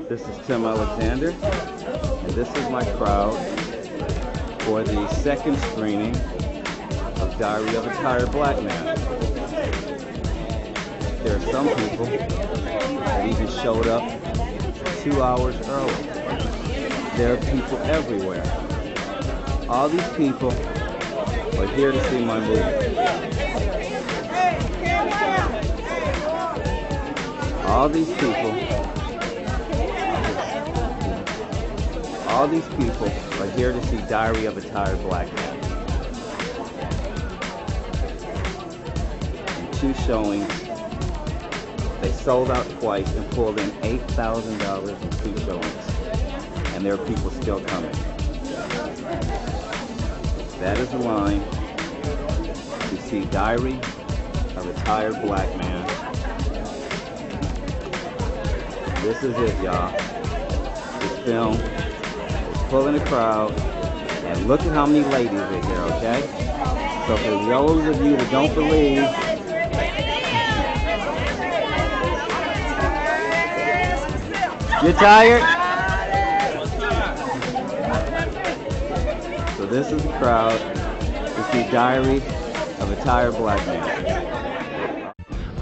This is Tim Alexander, and this is my crowd for the second screening of Diary of a Tired Black Man. There are some people that even showed up 2 hours early. There are people everywhere. All these people are here to see my movie. All these people are here to see Diary of a Tired Black Man. In 2 showings, they sold out twice and pulled in $8,000 in 2 showings. And there are people still coming. That is the line to see Diary of a Tired Black Man. This is it, y'all. This film is pulling a crowd, and look at how many ladies are here, okay? So for those of you that don't believe, you're tired? So this is the crowd to see Diary of a Tired Black Man.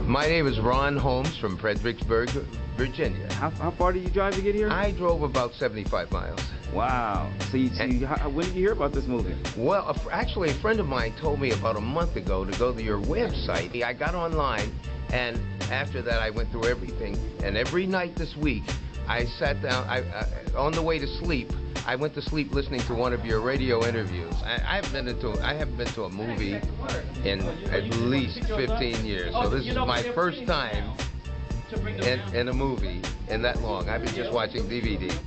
My name is Ron Holmes from Fredericksburg, Virginia. How far did you drive to get here? I drove about 75 miles. Wow. So when did you hear about this movie? Well, actually, a friend of mine told me about a month ago to go to your website. I got online, and after that, I went through everything. And every night this week, I sat down, on the way to sleep, I went to sleep listening to one of your radio interviews. I haven't been to a movie in at least 15 years. So this is my first time in a movie in that long. I've been just watching DVDs.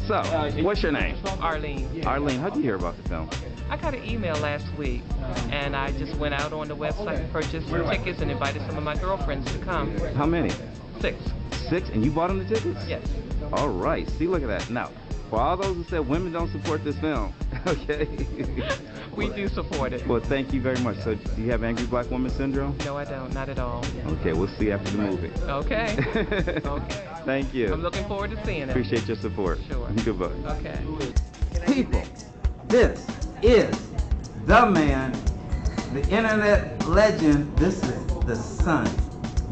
So, what's your name? Arlene. Arlene, how did you hear about the film? I got an email last week, and I just went out on the website and purchased some tickets and invited some of my girlfriends to come. How many? 6. 6? And you bought them the tickets? Yes. All right. See, look at that. Now, for all those who said women don't support this film, okay? We do support it. Well, thank you very much. So, do you have angry black woman syndrome? No, I don't. Not at all. Okay, we'll see after the movie. Okay. Okay. Thank you. I'm looking forward to seeing it. Appreciate your support. Sure. Goodbye. Okay. People, this is the man, the internet legend. This is the Sun,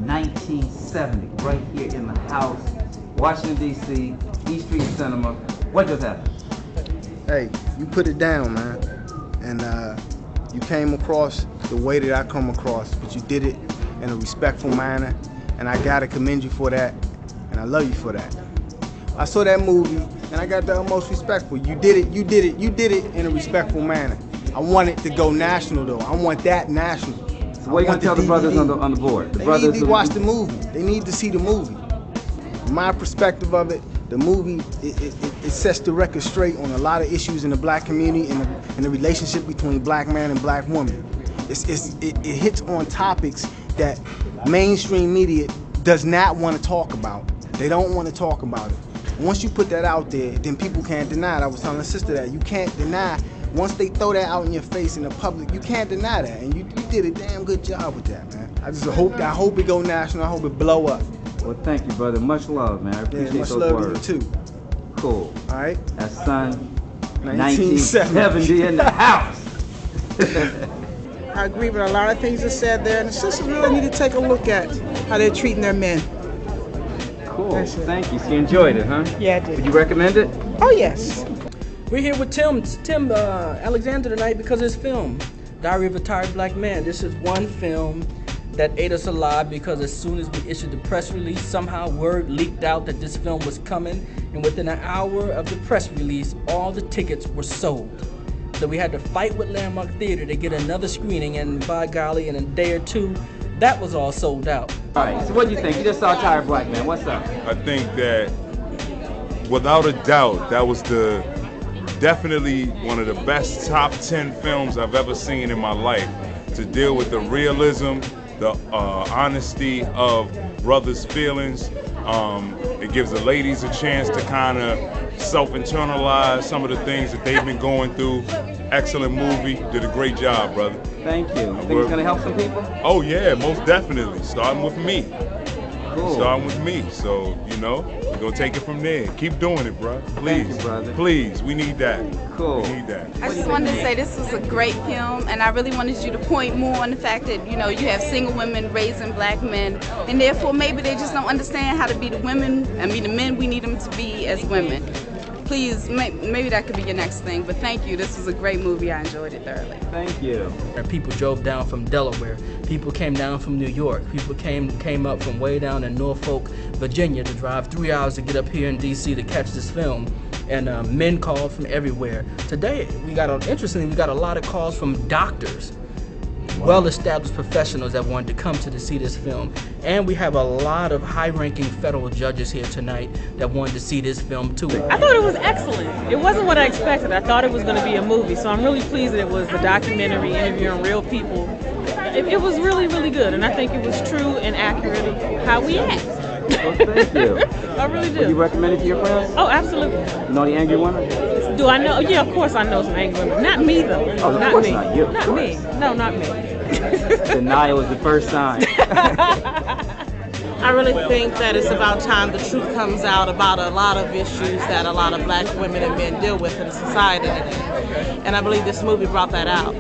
1970, right here in the house, Washington, D.C., East Street Cinema. What just happened? Hey, you put it down, man. And you came across the way that I come across, but you did it in a respectful manner. And I gotta commend you for that. And I love you for that. I saw that movie, and I got the utmost respect for you. You did it in a respectful manner. I want it to go national, though. I want that national. So what are you gonna tell the brothers on the board? They need to watch the movie. They need to see the movie. My perspective of it, the movie, it sets the record straight on a lot of issues in the black community and the relationship between black man and black woman. It hits on topics that mainstream media does not want to talk about. They don't want to talk about it. Once you put that out there, then people can't deny it. I was telling the sister that you can't deny. Once they throw that out in your face in the public, you can't deny that. And you did a damn good job with that, man. I hope it go national. I hope it blow up. Well, thank you, brother. Much love, man. I appreciate much those love words. to you too. Cool. All right. That's Sun, 1970 in the house. I agree with a lot of things that said there, and the sisters really need to take a look at how they're treating their men. Cool. Thank you. So you enjoyed it, huh? Yeah, I did. Would you recommend it? Oh, yes. We're here with Tim Alexander tonight because of his film, Diary of a Tired Black Man. This is one film that ate us alive because as soon as we issued the press release, somehow word leaked out that this film was coming, and within an hour of the press release, all the tickets were sold. So we had to fight with Landmark Theater to get another screening, and by golly, in a day or two, that was all sold out. All right, so what do you think? You just saw Tired Black Man. What's up? I think that, without a doubt, that was definitely one of the best top 10 films I've ever seen in my life. To deal with the realism, the honesty of brothers' feelings. It gives the ladies a chance to kind of self-internalize some of the things that they've been going through. Excellent movie. Did a great job, brother. Thank you. Think it's going to help some people? Oh, yeah, most definitely. Starting with me. Cool. Starting with me. So, you know, we're gonna take it from there. Keep doing it, bro. Please, Thank you, brother. Please, we need that. Cool. We need that. I just wanted to say this was a great film, and I really wanted you to point more on the fact that, you know, you have single women raising black men, and therefore maybe they just don't understand how to be the women, the men we need them to be as women. Please, maybe that could be your next thing, but thank you. This was a great movie. I enjoyed it thoroughly. Thank you. People drove down from Delaware. People came down from New York. People came up from way down in Norfolk, Virginia to drive 3 hours to get up here in D.C. to catch this film. And men called from everywhere. Today, interestingly, we got a lot of calls from doctors, well-established professionals that wanted to come to see this film. And we have a lot of high-ranking federal judges here tonight that wanted to see this film too. I thought it was excellent. It wasn't what I expected. I thought it was going to be a movie, so I'm really pleased that it was a documentary interviewing real people. It was really, really good, and I think it was true and accurate of how we act. Well, thank you. I really do. Would you recommend it to your friends? Oh, absolutely. You know the angry women? Do I know? Yeah, of course I know some angry women. Not me, though. Oh, of not course me. not you. Not me. No, not me. Denial was the first sign. I really think that it's about time the truth comes out about a lot of issues that a lot of black women and men deal with in society today. And I believe this movie brought that out.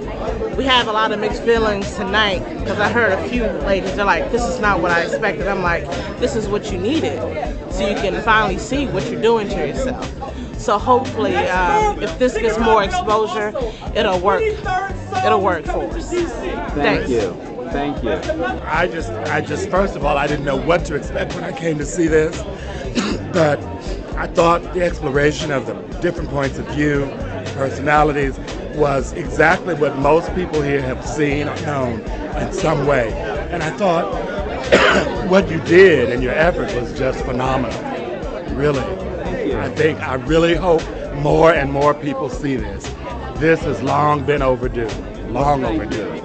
We have a lot of mixed feelings tonight because I heard a few ladies, they're like, this is not what I expected. I'm like, this is what you needed so you can finally see what you're doing to yourself. So hopefully, if this gets more exposure, it'll work. It'll work for us. Thank you. Thank you. I just, first of all, I didn't know what to expect when I came to see this, but I thought the exploration of the different points of view, personalities, was exactly what most people here have seen or known in some way. And I thought what you did and your effort was just phenomenal, really. I really hope more and more people see this. This has long been overdue, long overdue.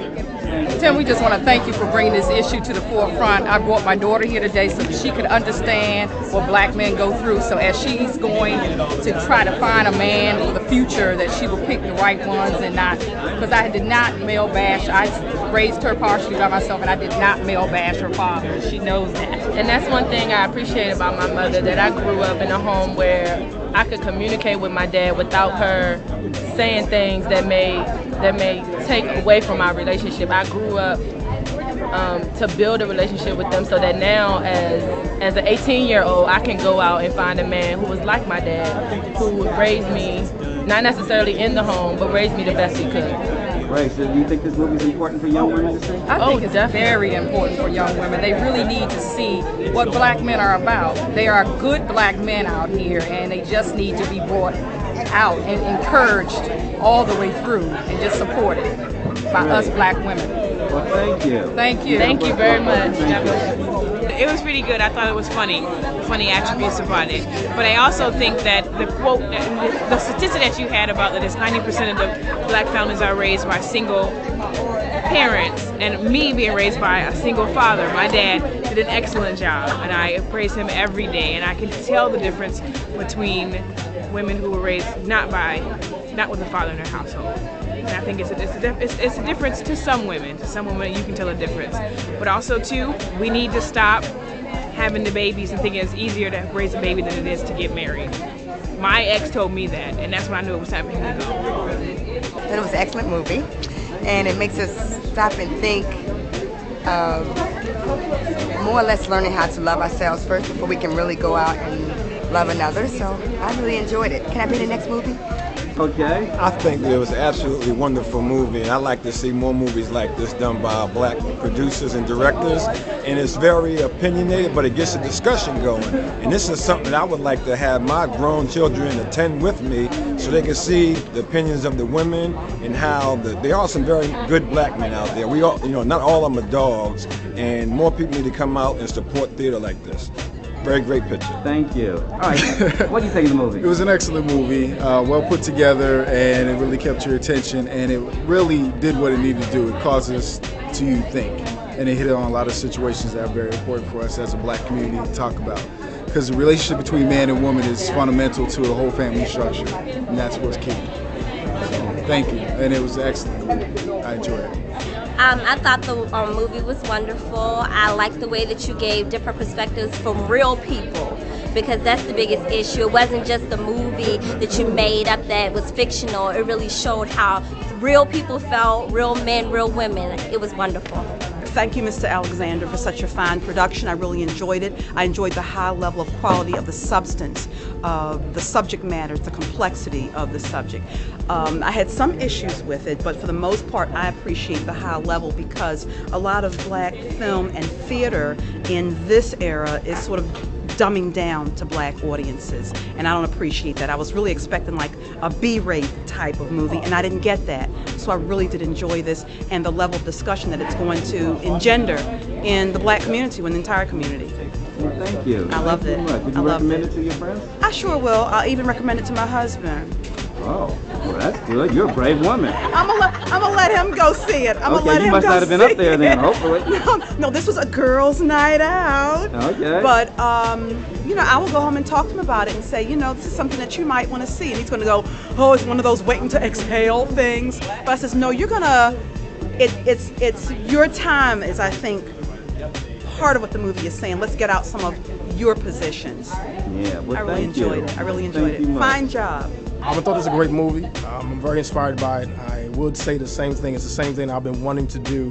Tim, we just want to thank you for bringing this issue to the forefront. I brought my daughter here today so that she could understand what black men go through. So as she's going to try to find a man for the future, that she will pick the right ones and not, because I did not male bash. I raised her partially by myself and I did not male bash her father. She knows that. And that's one thing I appreciate about my mother, that I grew up in a home where I could communicate with my dad without her saying things that may take away from our relationship. I grew up to build a relationship with them so that now as an 18-year-old, I can go out and find a man who was like my dad, who raised me, not necessarily in the home, but raised me the best he could. Right, so do you think this movie is important for young women to see? I think it's very important for young women. They really need to see what black men are about. There are good black men out here and they just need to be brought out and encouraged all the way through and just supported by us black women. Well, thank you. Thank you. Thank you very much. It was pretty good. I thought it was funny attributes about it. But I also think that the quote, the statistic that you had about that is 90% of the black families are raised by single parents, and me being raised by a single father, my dad did an excellent job, and I praise him every day. And I can tell the difference between women who were raised not with a father in their household. And I think it's a difference to some women. To some women, you can tell a difference. But also, too, we need to stop having the babies and thinking it's easier to raise a baby than it is to get married. My ex told me that, and that's when I knew it was time for him to go. It was an excellent movie, and it makes us stop and think of more or less learning how to love ourselves first before we can really go out and love another. So I really enjoyed it. Can I be in the next movie? Okay. I think it was an absolutely wonderful movie, and I like to see more movies like this done by black producers and directors. And it's very opinionated, but it gets a discussion going. And this is something I would like to have my grown children attend with me so they can see the opinions of the women and how there are some very good black men out there. We all, not all of them are dogs, and more people need to come out and support theater like this. Very great picture. Thank you. All right, what do you think of the movie? It was an excellent movie, well put together, and it really kept your attention, and it really did what it needed to do. It caused us to think, and it hit on a lot of situations that are very important for us as a black community to talk about. Because the relationship between man and woman is fundamental to the whole family structure, and that's what's key. So, thank you, and it was an excellent movie. I enjoyed it. I thought the movie was wonderful. I liked the way that you gave different perspectives from real people. because that's the biggest issue. It wasn't just a movie that you made up that was fictional. It really showed how real people felt, real men, real women. It was wonderful. Thank you, Mr. Alexander, for such a fine production. I really enjoyed it. I enjoyed the high level of quality of the substance, the subject matter, the complexity of the subject. I had some issues with it, but for the most part, I appreciate the high level because a lot of black film and theater in this era is sort of dumbing down to black audiences, and I don't appreciate that. I was really expecting like a B-rate type of movie, and I didn't get that. So I really did enjoy this and the level of discussion that it's going to engender in the black community, in the entire community. Well, thank you. I loved it. Would you recommend it to your friends? I sure will. I'll even recommend it to my husband. Oh, well, that's good. You're a brave woman. I'm gonna let him go see it. Okay, you must not have been up there then, hopefully. No, this was a girls' night out. Okay. But you know, I will go home and talk to him about it and say, you know, this is something that you might want to see. And he's gonna go, oh, it's one of those waiting to exhale things. But I says, no, you're gonna. It's your time is, I think, part of what the movie is saying. Let's get out some of your positions. Yeah, well, I really enjoyed it. I really enjoyed it. Fine job. I thought it was a great movie. I'm very inspired by it. I would say the same thing. It's the same thing I've been wanting to do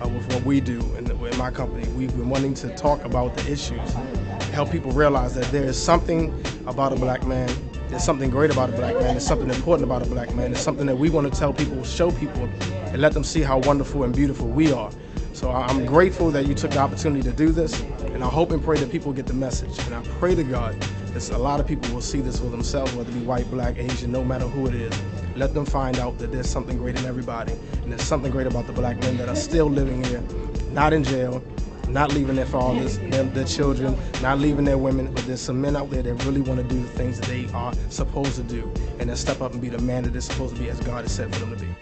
with what we do in my company. We've been wanting to talk about the issues, help people realize that there is something about a black man. There's something great about a black man. There's something important about a black man. It's something that we want to tell people, show people, and let them see how wonderful and beautiful we are. So I'm grateful that you took the opportunity to do this, and I hope and pray that people get the message. And I pray to God that a lot of people will see this for themselves, whether it be white, black, Asian, no matter who it is. Let them find out that there's something great in everybody, and there's something great about the black men that are still living here, not in jail, not leaving their fathers, their children, not leaving their women, but there's some men out there that really want to do the things that they are supposed to do, and then step up and be the man that they're supposed to be as God has said for them to be.